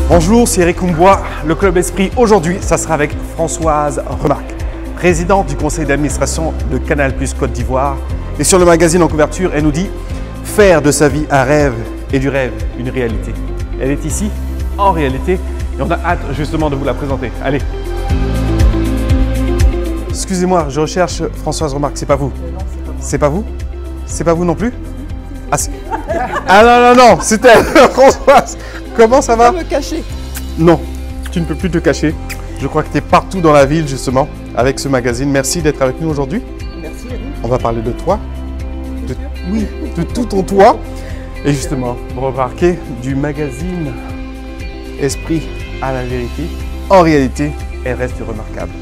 Bonjour, c'est Eric Humbois. Le Club Esprit, aujourd'hui, ça sera avec Françoise Remarque, présidente du conseil d'administration de Canal+ Côte d'Ivoire. Et sur le magazine en couverture, elle nous dit « Faire de sa vie un rêve et du rêve une réalité ». Elle est ici, en réalité, et on a hâte justement de vous la présenter. Allez. Excusez-moi, je recherche Françoise Remarque, c'est pas vous? C'est pas vous? C'est pas vous non plus? Ah non, c'est elle, Françoise. Comment ça va? Je peux me cacher. Non, tu ne peux plus te cacher. Je crois que tu es partout dans la ville justement avec ce magazine. Merci d'être avec nous aujourd'hui. Merci à vous. On va parler de toi, oui, de tout ton toi. Et justement, vous remarquez du magazine Esprit à la vérité. En réalité, elle reste remarquable.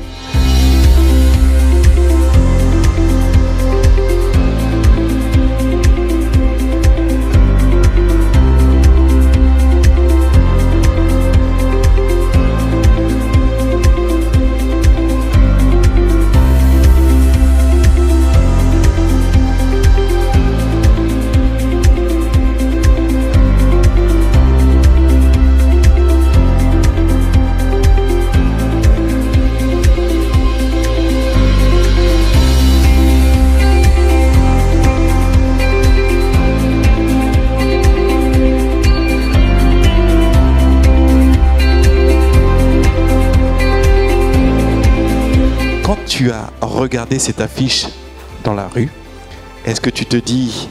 Quand tu as regardé cette affiche dans la rue, est-ce que tu te dis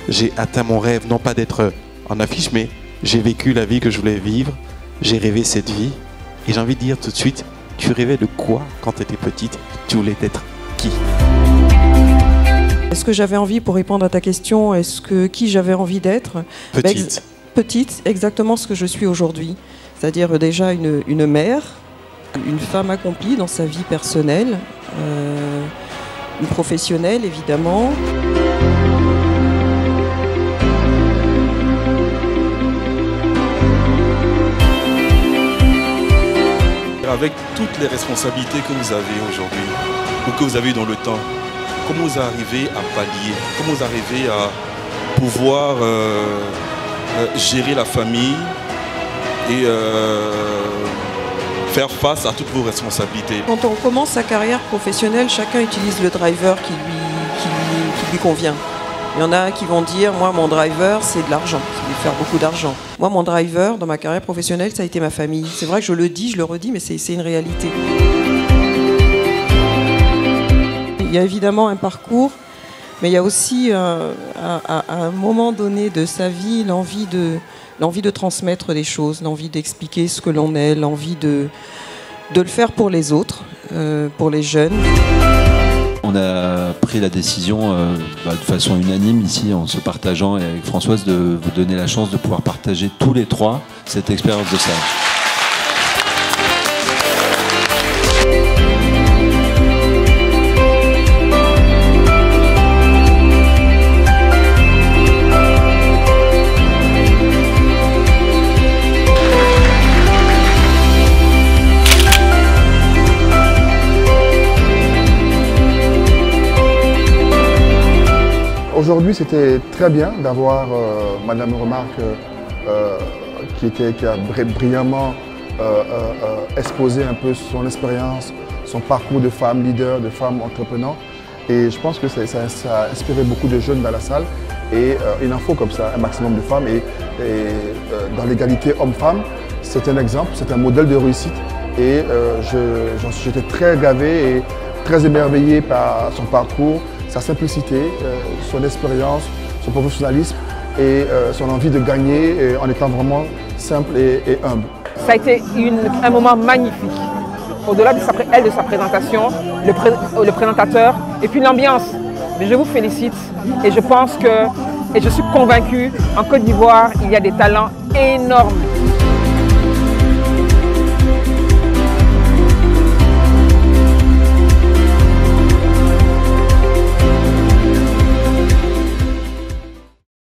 j'ai atteint mon rêve, non pas d'être en affiche, mais j'ai vécu la vie que je voulais vivre, j'ai rêvé cette vie. Et j'ai envie de dire tout de suite, tu rêvais de quoi quand tu étais petite? Tu voulais être qui? Est-ce que j'avais envie, pour répondre à ta question, qui j'avais envie d'être? Petite. Petite, exactement ce que je suis aujourd'hui. C'est-à-dire déjà une mère, une femme accomplie dans sa vie personnelle, une professionnelle évidemment. Avec toutes les responsabilités que vous avez aujourd'hui, ou que vous avez dans le temps, comment vous arrivez à pallier, comment vous arrivez à pouvoir gérer la famille et faire face à toutes vos responsabilités. Quand on commence sa carrière professionnelle, chacun utilise le driver qui lui convient. Il y en a qui vont dire, moi mon driver c'est de l'argent, c'est de faire beaucoup d'argent. Moi mon driver dans ma carrière professionnelle ça a été ma famille. C'est vrai que je le dis, je le redis, mais c'est une réalité. Il y a évidemment un parcours, mais il y a aussi à un moment donné de sa vie l'envie de transmettre des choses, l'envie d'expliquer ce que l'on est, l'envie de le faire pour les autres, pour les jeunes. On a pris la décision de façon unanime ici, en se partageant et avec Françoise, de vous donner la chance de pouvoir partager tous les trois cette expérience de stage. Aujourd'hui, c'était très bien d'avoir Madame Remarque qui a brillamment exposé un peu son expérience, son parcours de femme leader, de femme entrepreneur. Et je pense que ça a inspiré beaucoup de jeunes dans la salle. Et il en faut comme ça un maximum de femmes. Et dans l'égalité homme-femme, c'est un exemple, c'est un modèle de réussite. Et j'étais très gavé et très émerveillé par son parcours, sa simplicité, son expérience, son professionnalisme et son envie de gagner en étant vraiment simple et humble. Ça a été un moment magnifique. Au-delà de sa présentation, le présentateur et puis l'ambiance. Mais je vous félicite et je pense que, et je suis convaincue, en Côte d'Ivoire, il y a des talents énormes.